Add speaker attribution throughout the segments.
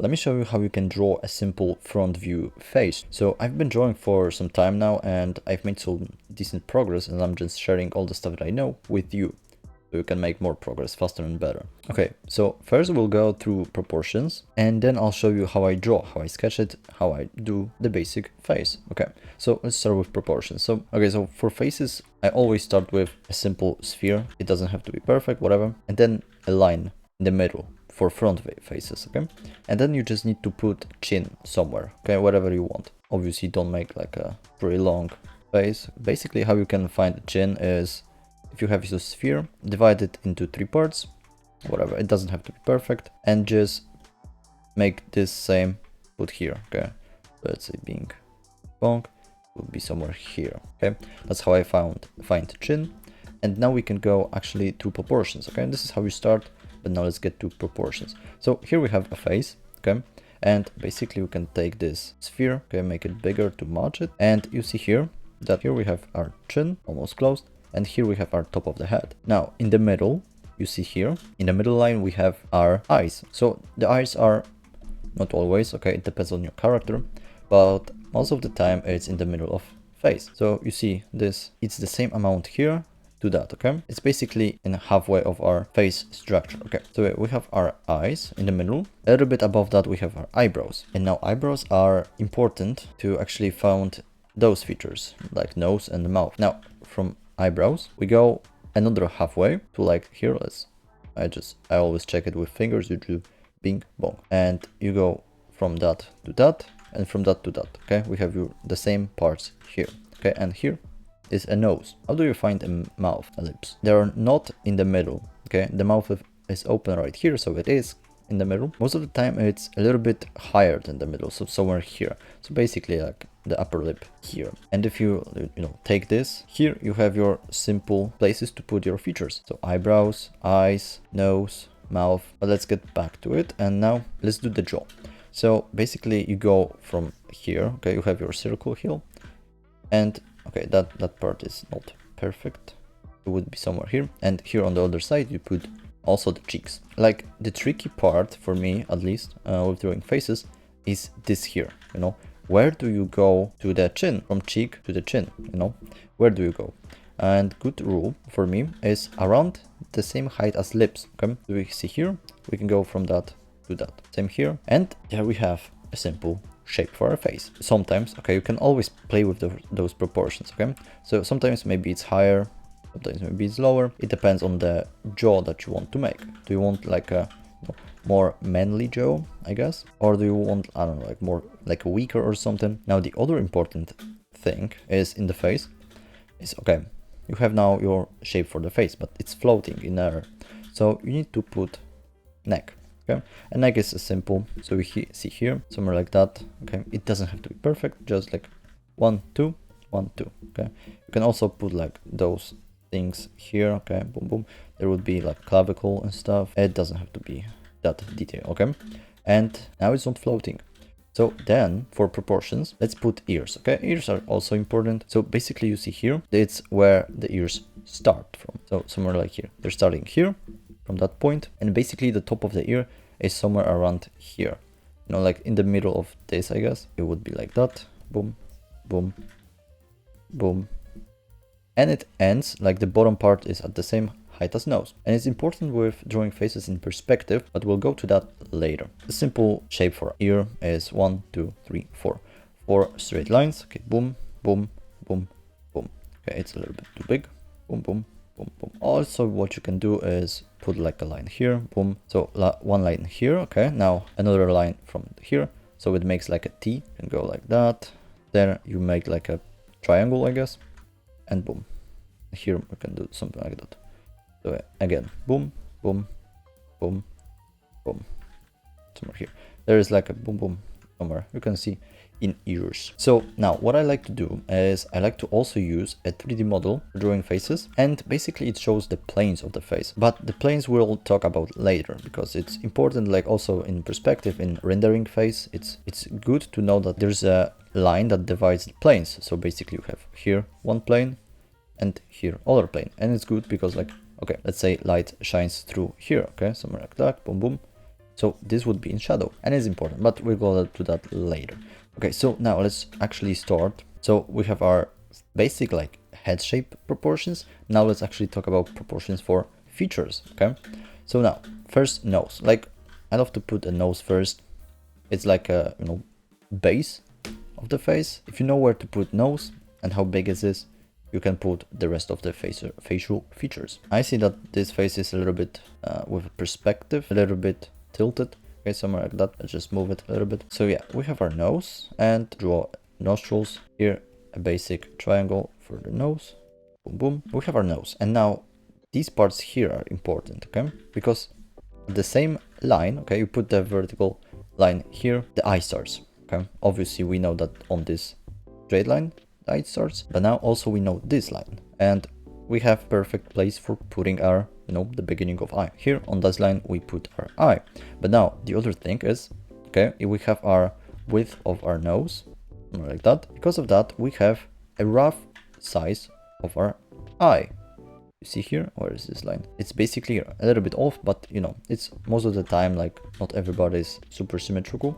Speaker 1: Let me show you how you can draw a simple front view face. So I've been drawing for some time now and I've made some decent progress, and I'm just sharing all the stuff that I know with you so you can make more progress faster and better. Okay, so first we'll go through proportions and then I'll show you how I draw, how I sketch it, how I do the basic face. Okay, so let's start with proportions. So for faces, I always start with a simple sphere. It doesn't have to be perfect, whatever, and then a line in the middle for front faces. Okay, and then you just need to put chin somewhere, okay, wherever you want. Obviously don't make like a pretty long face. Basically how you can find the chin is, if you have your sphere, divide it into 3 parts, whatever, it doesn't have to be perfect, and just make this same put here. Okay, let's say being long would be somewhere here. Okay, that's how I find chin. And now we can go actually to proportions. Okay, this is how you start, but now let's get to proportions. So here we have a face. Okay, and basically we can take this sphere, okay, make it bigger to match it, and you see here that here we have our chin almost closed, and here we have our top of the head. Now in the middle, you see here in the middle line we have our eyes. So the eyes are not always, okay, it depends on your character, but most of the time it's in the middle of face. So you see this, it's the same amount here to that. Okay, it's basically in halfway of our face structure. Okay, so we have our eyes in the middle, a little bit above that we have our eyebrows, and now eyebrows are important to actually find those features like nose and the mouth. Now from eyebrows we go another halfway to like here. I always check it with fingers. You do bing bong, and you go from that to that, and from that to that. Okay, we have the same parts here. Okay, and here is a nose. How do you find a mouth, a lips? They are not in the middle. Okay, the mouth is open right here, so it is in the middle. Most of the time it's a little bit higher than the middle, so somewhere here. So basically like the upper lip here. And if you take this here, you have your simple places to put your features. So eyebrows, eyes, nose, mouth. But let's get back to it, and now let's do the jaw. So basically you go from here. Okay, you have your circle here, and okay, that part is not perfect. It would be somewhere here, and here on the other side you put also the cheeks. Like the tricky part for me, at least, with drawing faces, is this here. Where do you go to the chin? From cheek to the chin. Where do you go? And good rule for me is around the same height as lips. Okay, so we see here we can go from that to that. Same here, and there we have a simple shape for our face. Sometimes, okay, you can always play with those proportions. Okay, so sometimes maybe it's higher, sometimes maybe it's lower. It depends on the jaw that you want to make. Do you want like a more manly jaw, I guess, or do you want, I don't know, like more like a weaker or something? Now the other important thing is in the face is, okay, you have now your shape for the face, but it's floating in air, so you need to put neck. Okay, and neck is simple, so we see here somewhere like that. Okay, it doesn't have to be perfect, just like 1 2 1 2. Okay, you can also put like those things here. Okay, boom boom, there would be like clavicle and stuff. It doesn't have to be that detail. Okay, and now it's not floating. So then for proportions, let's put ears. Okay, ears are also important. So basically you see here, it's where the ears start from. So somewhere like here, they're starting here from that point, and basically the top of the ear is somewhere around here, like in the middle of this, I guess. It would be like that, boom boom boom, and it ends like the bottom part is at the same height as nose. And it's important with drawing faces in perspective, but we'll go to that later. The simple shape for ear is 1 2 3 4 straight lines. Okay, boom boom boom boom. Okay, it's a little bit too big. Boom boom boom boom. Also what you can do is put like a line here, boom. So one line here. Okay, now another line from here, so it makes like a T. You can go like that, then you make like a triangle, I guess, and boom. Here we can do something like that. So again, boom boom boom boom. Somewhere here there is like a boom boom somewhere, you can see in ears. So now what I like to do is I like to also use a 3D model for drawing faces, and basically it shows the planes of the face, but the planes we'll talk about later because it's important. Like also in perspective, in rendering face, it's good to know that there's a line that divides the planes. So basically you have here one plane and here other plane, and it's good because like, okay, let's say light shines through here, okay, somewhere like that, boom boom. So this would be in shadow and it's important, but we'll go to that later. Okay, so now let's actually start. So we have our basic like head shape proportions. Now let's actually talk about proportions for features. Okay, so now first nose. Like I love to put a nose first. It's like a base of the face. If you know where to put nose and how big is this, you can put the rest of the facial features. I see that this face is a little bit with a perspective, a little bit tilted. Okay, somewhere like that. Let's just move it a little bit. So yeah, we have our nose and draw nostrils. Here, a basic triangle for the nose. Boom, boom. We have our nose. And now these parts here are important, okay? Because the same line, okay, you put the vertical line here, the eye starts, okay? Obviously, we know that on this straight line, the eye starts, but now also we know this line. And we have perfect place for putting our, the beginning of eye. Here on this line, we put our eye. But now the other thing is, okay, if we have our width of our nose, like that. Because of that, we have a rough size of our eye. You see here, where is this line? It's basically a little bit off, but it's most of the time, like not everybody is super symmetrical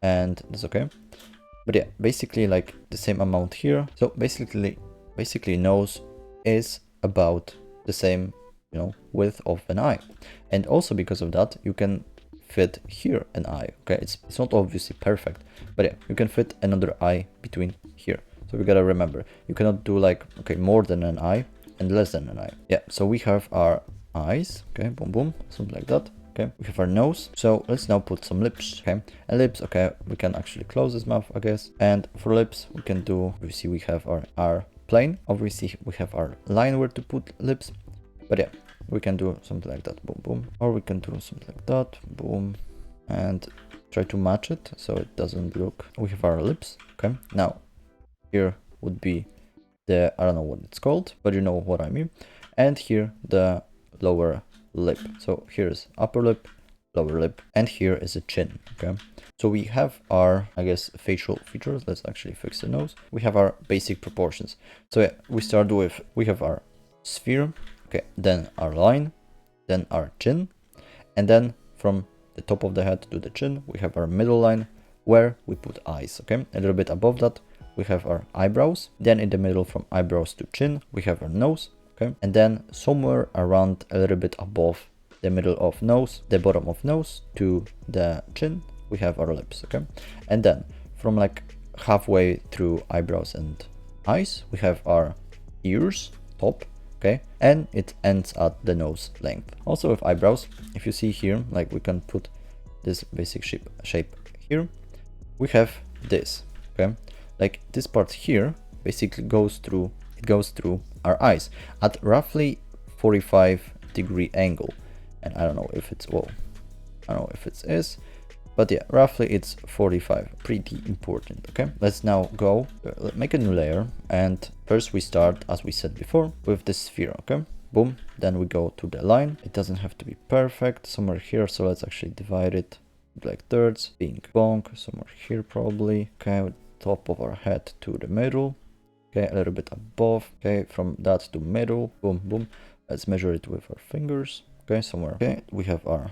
Speaker 1: and that's okay. But yeah, basically like the same amount here. So basically nose is about the same, width of an eye. And also because of that, you can fit here an eye. Okay, it's not obviously perfect, but yeah, you can fit another eye between here. So we gotta remember, you cannot do like, okay, more than an eye and less than an eye. Yeah, so we have our eyes, okay, boom, boom, something like that. Okay, we have our nose. So let's now put some lips, okay, and lips, okay, we can actually close this mouth, I guess. And for lips, we can do, obviously we have our plane. Obviously we have our line where to put lips, but yeah, we can do something like that, boom, boom, or we can do something like that, boom, and try to match it so it doesn't look. We have our lips, okay. Now here would be the, I don't know what it's called, but you know what I mean. And here the lower lip. So here's upper lip, lower lip, and here is a chin, okay. So we have our, I guess, facial features. Let's actually fix the nose. We have our basic proportions. So yeah, we start with, we have our sphere, okay, then our line, then our chin, and then from the top of the head to the chin, we have our middle line where we put eyes, okay. A little bit above that, we have our eyebrows. Then in the middle from eyebrows to chin, we have our nose, okay. And then somewhere around a little bit above the middle of nose, the bottom of nose to the chin, we have our lips, okay. And then from like halfway through eyebrows and eyes, we have our ears, top, okay, and it ends at the nose length. Also with eyebrows, if you see here, like we can put this basic shape here, we have this, okay, like this part here basically goes through our eyes at roughly 45-degree angle. And I don't know if it's, well, I don't know if it is, but yeah, roughly it's 45, pretty important, okay. Let's now go, make a new layer, and first we start, as we said before, with the sphere, okay, boom. Then we go to the line. It doesn't have to be perfect, somewhere here, so let's actually divide it like thirds, being bonk, somewhere here probably, okay, top of our head to the middle, okay, a little bit above, okay, from that to middle, boom, boom. Let's measure it with our fingers, okay, somewhere, okay, we have our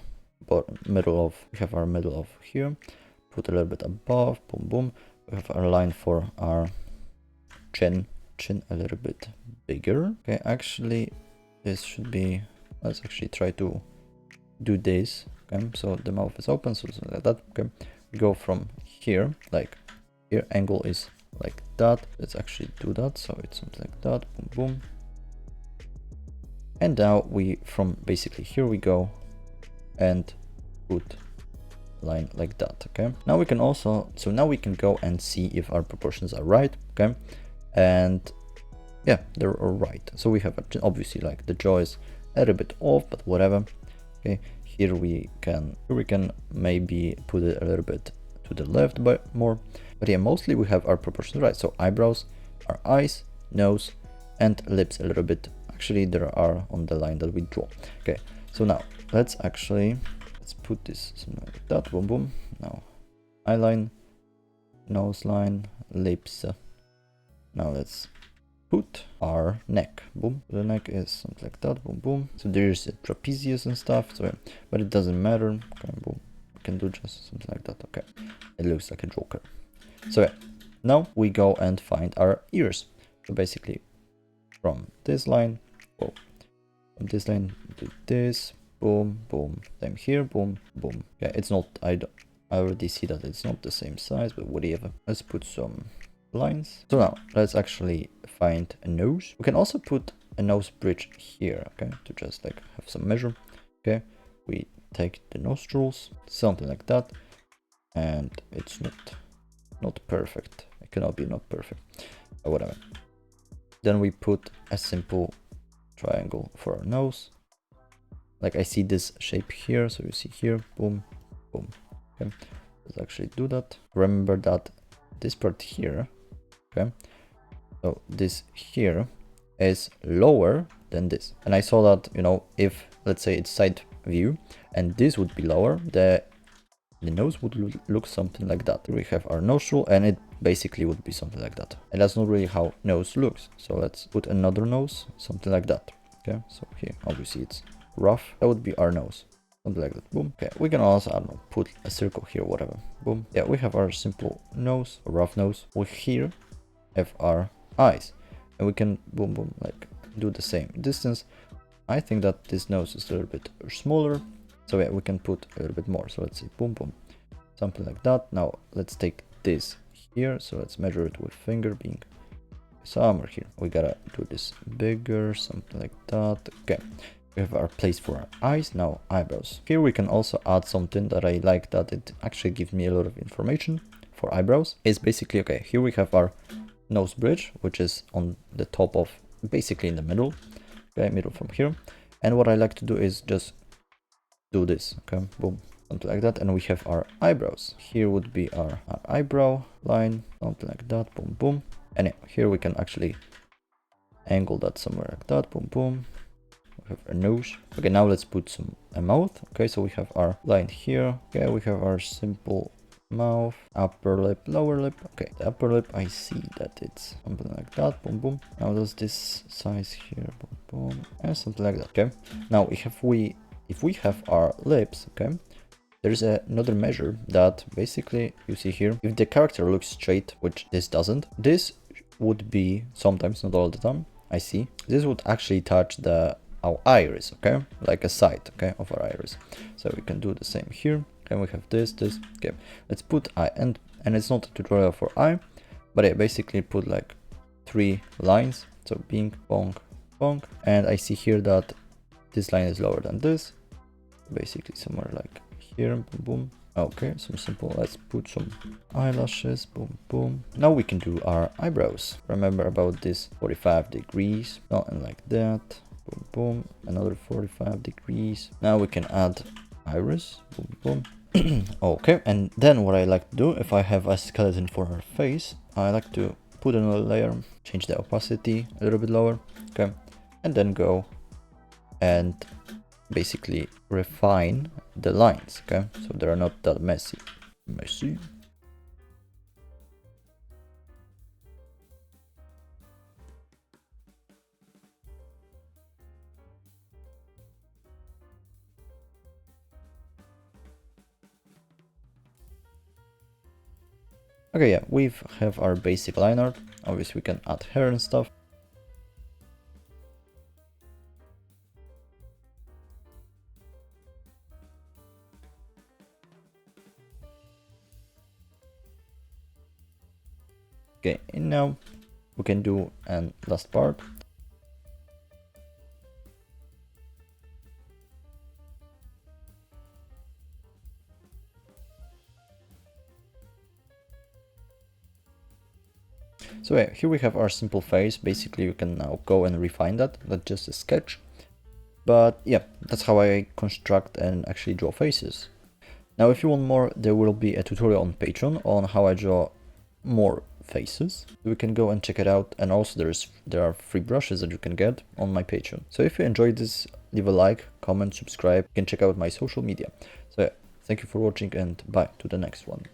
Speaker 1: middle of here, put a little bit above, boom, boom. We have our line for our chin a little bit bigger, okay. Actually this should be, let's actually try to do this, okay, so the mouth is open, so something like that, okay. We go from here, like here, angle is like that. Let's actually do that, so it's something like that, boom, boom. And now we, from basically here we go and put line like that, okay. Now we can also, so now we can go and see if our proportions are right, okay. And yeah, they're all right. So we have obviously like the jaw is a little bit off, but whatever, okay. Here we can maybe put it a little bit to the left, but more, but yeah, mostly we have our proportions right. So eyebrows, our eyes, nose, and lips a little bit. Actually, there are on the line that we draw. Okay, so now let's put this something like that. Boom, boom. Now eyeline, nose line, lips. Now let's put our neck. Boom. The neck is something like that. Boom, boom. So there's a trapezius and stuff. So, but it doesn't matter. Okay, boom. can do just something like that. Okay, it looks like a Joker. So yeah, now we go and find our ears. So basically from this line, oh, from this line do this, boom, boom, same here, boom, boom. Okay, it's not, I already see that it's not the same size, but whatever. Let's put some lines. So now let's actually find a nose. We can also put a nose bridge here, okay, to just like have some measure. Okay, we take the nostrils, something like that, and it's not perfect. It cannot be not perfect, or whatever. Then we put a simple triangle for our nose. Like I see this shape here, so you see here, boom, boom. Okay, let's actually do that. Remember that this part here, okay, so this here is lower than this. And I saw that, you know, if let's say it's side view and this would be lower, the nose would look something like that. We have our nostril and it basically would be something like that. And that's not really how nose looks. So let's put another nose, something like that. Okay, so here obviously it's rough. That would be our nose, something like that. Boom. Okay, we can also, I don't know, put a circle here, whatever. Boom. Yeah, we have our simple nose, a rough nose. We here have our eyes, and we can boom boom like do the same distance. I think that this nose is a little bit smaller, so yeah, we can put a little bit more. So let's see, boom boom, something like that. Now let's take this here, so let's measure it with finger being somewhere here. We gotta do this bigger, something like that. Okay, we have our place for our eyes. Now eyebrows. Here we can also add something that I like, that it actually gives me a lot of information for eyebrows. It's basically, okay, here we have our nose bridge, which is on the top of, basically in the middle, okay, middle from here. And what I like to do is just do this, okay, boom, something like that. And we have our eyebrows. Here would be our eyebrow line, something like that, boom boom. And here we can actually angle that somewhere like that, boom boom. We have our nose. Okay, now let's put a mouth. Okay, so we have our line here. Okay, we have our simple mouth, upper lip, lower lip. Okay, the upper lip, I see that it's something like that, boom boom. Now there's this size here, boom boom, and something like that. Okay, now if we have our lips, okay, there's another measure that basically you see here. If the character looks straight, which this doesn't, this would be sometimes, not all the time, I see, this would actually touch our iris, okay, like a side, okay, of our iris. So we can do the same here. Okay, we have this. Okay, let's put eye, and it's not a tutorial for eye, but I basically put like 3 lines. So bing, bong, bong, and I see here that this line is lower than this, basically somewhere like here, boom, boom. Okay, some simple, let's put some eyelashes, boom, boom. Now we can do our eyebrows. Remember about this 45 degrees, something like that, boom, boom, another 45 degrees. Now we can add iris, boom, boom. Okay, and then what I like to do, if I have a skeleton for her face, I like to put another layer, change the opacity a little bit lower, okay, and then go and basically refine the lines, okay, so they're not that messy. Okay, yeah, we have our basic line art. Obviously we can add hair and stuff. Okay, and now we can do an last part. So yeah, here we have our simple face. Basically you can now go and refine that. That's just a sketch. But yeah, that's how I construct and actually draw faces. Now if you want more, there will be a tutorial on Patreon on how I draw more faces. You can go and check it out, and also there are free brushes that you can get on my Patreon. So if you enjoyed this, leave a like, comment, subscribe. You can check out my social media. So yeah, thank you for watching, and bye to the next one.